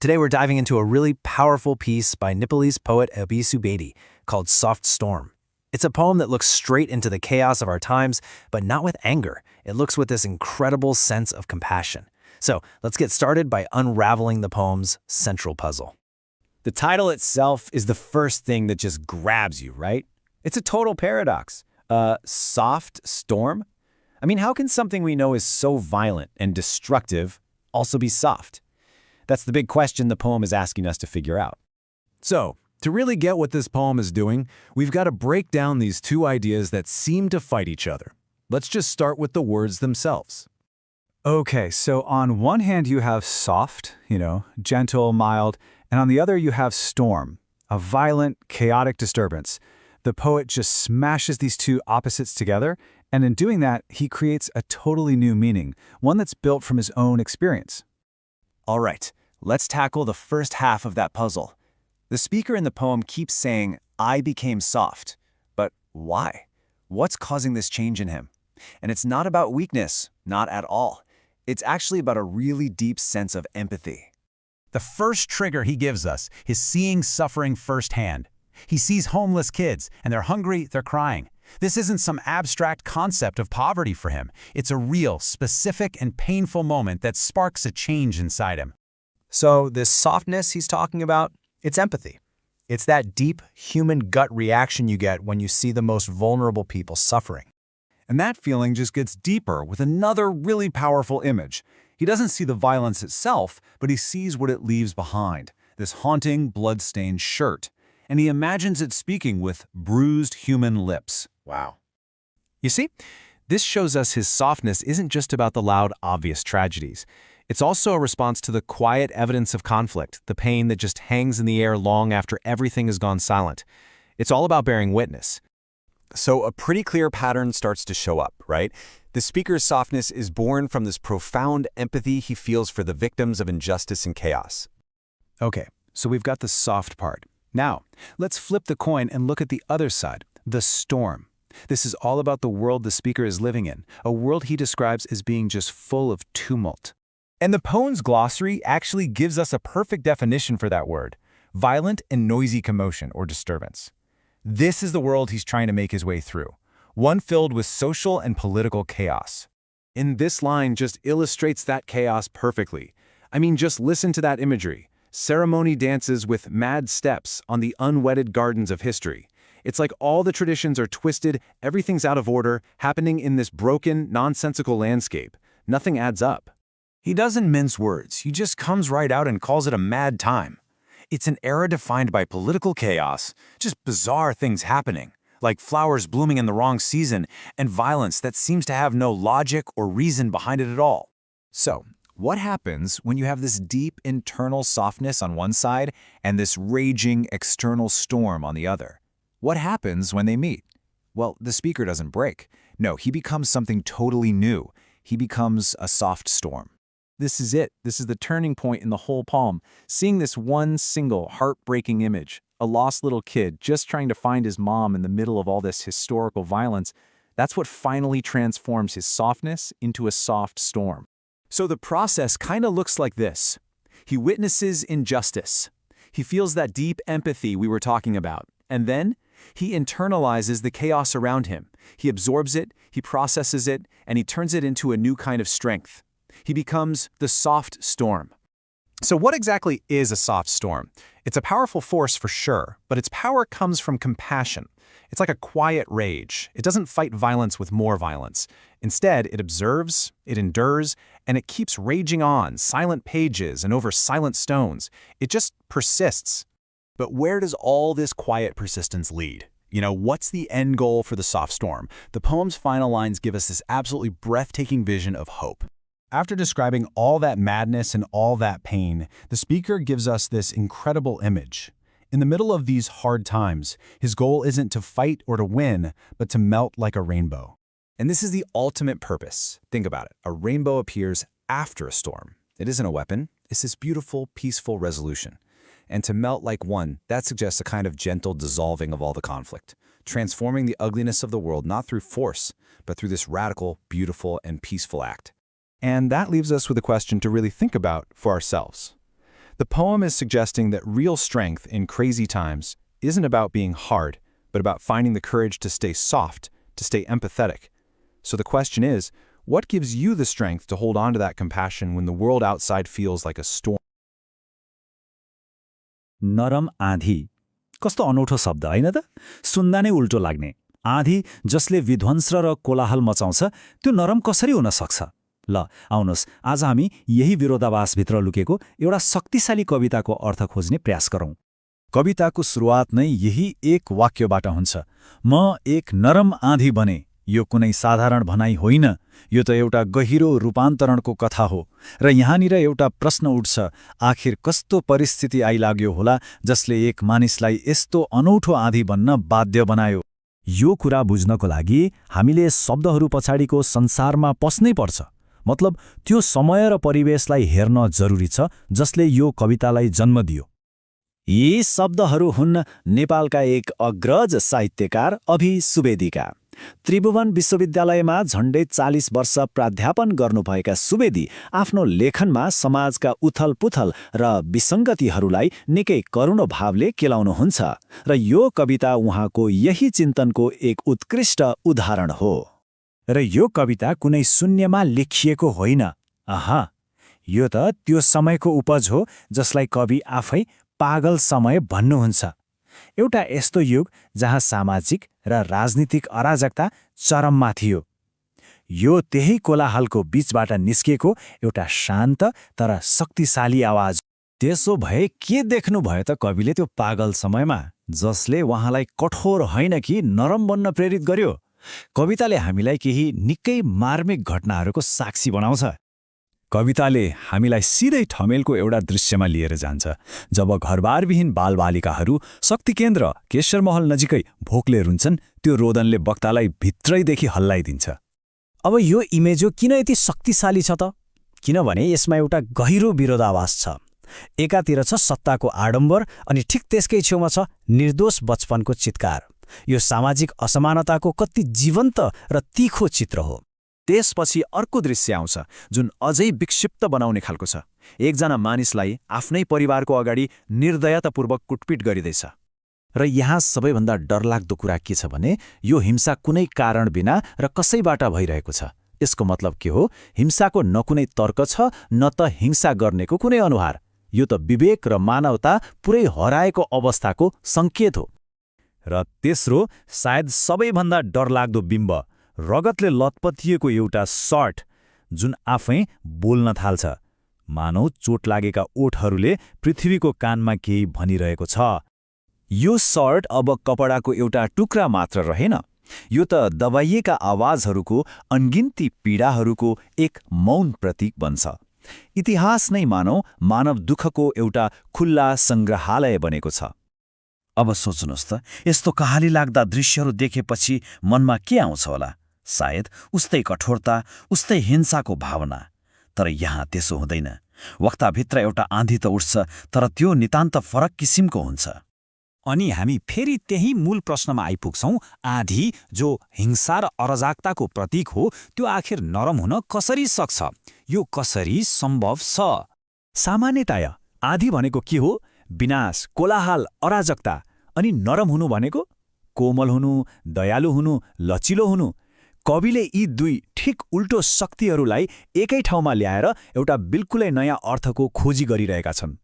Today we're diving into a really powerful piece by Nepalese poet Ebisu Bedi called Soft Storm. It's a poem that looks straight into the chaos of our times, but not with anger. It looks with this incredible sense of compassion. So let's get started by unraveling the poem's central puzzle. The title itself is the first thing that just grabs you, right? It's a total paradox. Soft storm? I mean, how can something we know is so violent and destructive also be soft? That's the big question the poem is asking us to figure out. So, to really get what this poem is doing, we've got to break down these two ideas that seem to fight each other. Let's just start with the words themselves. Okay, so on one hand you have soft, gentle, mild, and on the other you have storm, a violent, chaotic disturbance. The poet just smashes these two opposites together, and in doing that, he creates a totally new meaning, one that's built from his own experience. All right, let's tackle the first half of that puzzle. The speaker in the poem keeps saying, "I became soft." But why? What's causing this change in him? And it's not about weakness, not at all. It's actually about a really deep sense of empathy. The first trigger he gives us is seeing suffering firsthand. He sees homeless kids, and they're hungry, they're crying. This isn't some abstract concept of poverty for him. It's a real, specific, and painful moment that sparks a change inside him. So this softness he's talking about, it's empathy. It's that deep human gut reaction you get when you see the most vulnerable people suffering. And that feeling just gets deeper with another really powerful image. He doesn't see the violence itself, but he sees what it leaves behind, this haunting, blood-stained shirt. And he imagines it speaking with bruised human lips. Wow. You see, this shows us his softness isn't just about the loud, obvious tragedies. It's also a response to the quiet evidence of conflict, the pain that just hangs in the air long after everything has gone silent. It's all about bearing witness. So a pretty clear pattern starts to show up, right? The speaker's softness is born from this profound empathy he feels for the victims of injustice and chaos. Okay, so we've got the soft part. Now, let's flip the coin and look at the other side, the storm. This is all about the world the speaker is living in, a world he describes as being just full of tumult. And the poem's glossary actually gives us a perfect definition for that word: violent and noisy commotion or disturbance. This is the world he's trying to make his way through, one filled with social and political chaos. And this line just illustrates that chaos perfectly. I mean, just listen to that imagery. Ceremony dances with mad steps on the unwedded gardens of history. It's like all the traditions are twisted, everything's out of order, happening in this broken, nonsensical landscape. Nothing adds up. He doesn't mince words, he just comes right out and calls it a mad time. It's an era defined by political chaos, just bizarre things happening, like flowers blooming in the wrong season and violence that seems to have no logic or reason behind it at all. So, what happens when you have this deep internal softness on one side and this raging external storm on the other? What happens when they meet? Well, the speaker doesn't break. No, he becomes something totally new. He becomes a soft storm. This is it. This is the turning point in the whole poem. Seeing this one single heartbreaking image, a lost little kid just trying to find his mom in the middle of all this historical violence, that's what finally transforms his softness into a soft storm. So the process kind of looks like this. He witnesses injustice. He feels that deep empathy we were talking about. And then he internalizes the chaos around him. He absorbs it, he processes it, and he turns it into a new kind of strength. He becomes the soft storm. So what exactly is a soft storm? It's a powerful force for sure, but its power comes from compassion. It's like a quiet rage. It doesn't fight violence with more violence. Instead, it observes, it endures, and it keeps raging on, silent pages and over silent stones. It just persists. But where does all this quiet persistence lead? What's the end goal for the soft storm? The poem's final lines give us this absolutely breathtaking vision of hope. After describing all that madness and all that pain, the speaker gives us this incredible image. In the middle of these hard times, his goal isn't to fight or to win, but to melt like a rainbow. And this is the ultimate purpose. Think about it. A rainbow appears after a storm. It isn't a weapon. It's this beautiful, peaceful resolution. And to melt like one, that suggests a kind of gentle dissolving of all the conflict, transforming the ugliness of the world not through force, but through this radical, beautiful, and peaceful act. And that leaves us with a question to really think about for ourselves. The poem is suggesting that real strength in crazy times isn't about being hard, but about finding the courage to stay soft, to stay empathetic. So the question is, what gives you the strength to hold on to that compassion when the world outside feels like a storm? नरम आँधी कस्तो अनौठो शब्द होइन त? सुन्दा नै उल्टो लाग्ने। आँधी जसले विध्वंस र कोलाहल मचाउँछ, त्यो नरम कसरी हुन सक्छ? ल आउनुहोस् आज हामी यही विरोधाभासभित्र लुकेको एउटा शक्तिशाली कविताको अर्थ खोज्ने प्रयास गरौँ। कविताको सुरुवात नै यही एक वाक्यबाट हुन्छ। म एक नरम आँधी बने। यो कुनै साधारण भनाइ होइन, यो त एउटा गहिरो रूपान्तरणको कथा हो। र यहाँनिर एउटा प्रश्न उठ्छ, आखिर कस्तो परिस्थिति आइलाग्यो होला जसले एक मानिसलाई यस्तो अनौठो आँधी बन्न बाध्य बनायो? यो कुरा बुझ्नको लागि हामीले शब्दहरू पछाडिको संसारमा पस्नै पर्छ। मतलब त्यो समय र परिवेशलाई हेर्न जरुरी छ जसले यो कवितालाई जन्म दियो। यी शब्दहरू हुन् नेपालका एक अग्रज साहित्यकार अभि सुवेदीका। त्रिभुवन विश्वविद्यालयमा झण्डै 40 वर्ष प्राध्यापन गर्नुभएका सुवेदी आफ्नो लेखनमा समाजका उथलपुथल र विसङ्गतिहरूलाई निकै करुण भावले केलाउनुहुन्छ र यो कविता उहाँको यही चिन्तनको एक उत्कृष्ट उदाहरण हो। र यो कविता कुनै शून्यमा लेखिएको होइन। आहा, यो त त्यो समयको उपज हो जसलाई कवि आफै पागल समय भन्नुहुन्छ। एउटा यस्तो युग जहाँ सामाजिक र राजनीतिक अराजकता चरममा थियो। यो त्यही कोलाहलको बीचबाट निस्किएको एउटा शान्त तर शक्तिशाली आवाज। त्यसो भए के देख्नुभयो त कविले त्यो पागल समयमा, जसले उहाँलाई कठोर होइन कि नरम बन्न प्रेरित गर्यो? कविताले हामीलाई केही निकै मार्मिक घटनाहरूको साक्षी बनाउँछ। कविताले हामीलाई सिधै ठमेलको एउटा दृश्यमा लिएर जान्छ, जब घरबारविहीन बालबालिकाहरू शक्ति केन्द्र केशरमहल नजिकै भोकले रुन्छन्। त्यो रोदनले वक्तालाई भित्रैदेखि हल्लाइदिन्छ। अब यो इमेजो किन यति शक्तिशाली छ त? किनभने यसमा एउटा गहिरो विरोधाभास छ। एकातिर छ सत्ताको आडम्बर अनि ठिक त्यसकै छेउमा छ निर्दोष बचपनको चित्कार। यो सामाजिक असमानताको कति जीवन्त र तीखो चित्र हो। त्यसपछि अर्को दृश्य आउँछ जुन अझै विक्षिप्त बनाउने खालको छ। एकजना मानिसलाई आफ्नै परिवारको अगाडि निर्दयतापूर्वक कुटपिट गरिँदैछ। र यहाँ सबैभन्दा डरलाग्दो कुरा के छ भने यो हिंसा कुनै कारण बिना र कसैबाट भइरहेको छ। यसको मतलब के हो? हिंसाको न कुनै तर्क छ, न त हिंसा गर्नेको कुनै अनुहार। यो त विवेक र मानवता पुरै हराएको अवस्थाको सङ्केत हो। र तेस्रो, सायद सबैभन्दा डरलाग्दो बिम्ब, रगतले लतपतिएको एउटा सर्ट जुन आफै बोल्न थाल्छ। मानव चोट लागेका ओठहरूले पृथ्वीको कानमा केही भनिरहेको छ। यो सर्ट अब कपडाको एउटा टुक्रा मात्र रहेन, यो त दबाइएका आवाजहरूको अनगिन्ती पीडाहरूको एक मौन प्रतीक बन्छ। इतिहास नै मानव दुःखको एउटा खुल्ला सङ्ग्रहालय बनेको छ। अब सोच्नुहोस् त, यस्तो कहाली लाग्दा दृश्यहरू देखेपछि मनमा के आउँछ होला? सायद उस्तै कठोरता, उस्तै हिंसाको भावना। तर यहाँ त्यसो हुँदैन। वक्ताभित्र एउटा आँधी त उठ्छ, तर त्यो नितान्त फरक किसिमको हुन्छ। अनि हामी फेरि त्यही मूल प्रश्नमा आइपुग्छौँ, आँधी जो हिंसा र अराजकताको प्रतीक हो, त्यो आखिर नरम हुन कसरी सक्छ? यो कसरी सम्भव छ? सामान्यतया आँधी भनेको के हो? विनाश, कोलाहल, अराजकता। अनि नरम हुनु भनेको कोमल हुनु, दयालु हुनु, लचिलो हुनु। कविले यी दुई ठिक उल्टो शक्तिहरूलाई एकै ठाउँमा ल्याएर एउटा बिल्कुलै नयाँ अर्थको खोजी गरिरहेका छन्।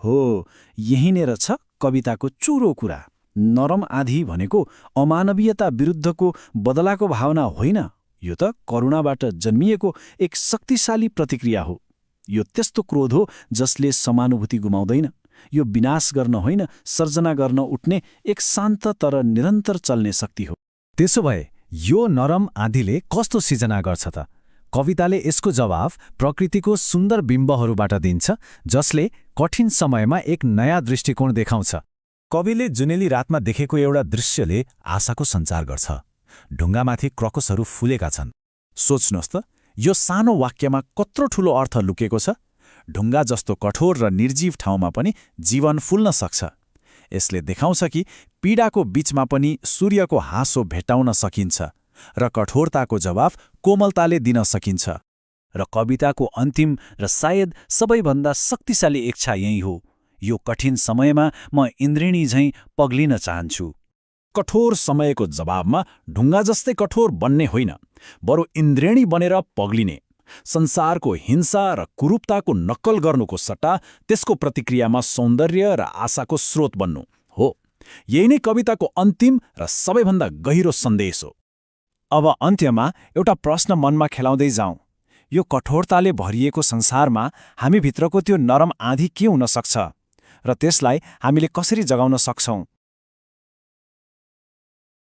हो, यहीँनेर छ कविताको चुरो कुरा। नरम आँधी भनेको अमानवीयता विरुद्धको बदलाको भावना होइन, यो त करुणाबाट जन्मिएको एक शक्तिशाली प्रतिक्रिया हो। यो त्यस्तो क्रोध हो जसले समानुभूति गुमाउँदैन। यो विनाश गर्न होइन, सर्जना गर्न उठ्ने एक शान्त तर निरन्तर चल्ने शक्ति हो। त्यसो भए यो नरम आँधीले कस्तो सिर्जना गर्छ त? कविताले यसको जवाफ प्रकृतिको सुन्दर बिम्बहरूबाट दिन्छ, जसले कठिन समयमा एक नयाँ दृष्टिकोण देखाउँछ। कविले जुनेली रातमा देखेको एउटा दृश्यले आशाको सञ्चार गर्छ। ढुङ्गामाथि क्रकसहरू फुलेका छन्। सोच्नुहोस् त, यो सानो वाक्यमा कत्रो ठूलो अर्थ लुकेको छ। ढुङ्गा जस्तो कठोर र निर्जीव ठाउँमा पनि जीवन फुल्न सक्छ। यसले देखाउँछ कि पीडाको बीचमा पनि सूर्यको हाँसो भेट्टाउन सकिन्छ र कठोरताको जवाफ कोमलताले दिन सकिन्छ। र कविताको अन्तिम र सायद सबैभन्दा शक्तिशाली इच्छा यही हो, यो कठिन समयमा म इन्द्रिणी झैँ पग्लिन चाहन्छु। कठोर समयको जवाबमा ढुङ्गा जस्तै कठोर बन्ने होइन, बरु इन्द्रेणी बनेर पग्लिने। संसारको हिंसा र कुरूपताको नक्कल गर्नुको सट्टा त्यसको प्रतिक्रियामा सौन्दर्य र आशाको स्रोत बन्नु हो। यही नै कविताको अन्तिम र सबैभन्दा गहिरो सन्देश हो। अब अन्त्यमा एउटा प्रश्न मनमा खेलाउँदै जाउँ। यो कठोरताले भरिएको संसारमा हामीभित्रको त्यो नरम आँधी के हुन सक्छ र त्यसलाई हामीले कसरी जगाउन सक्छौँ?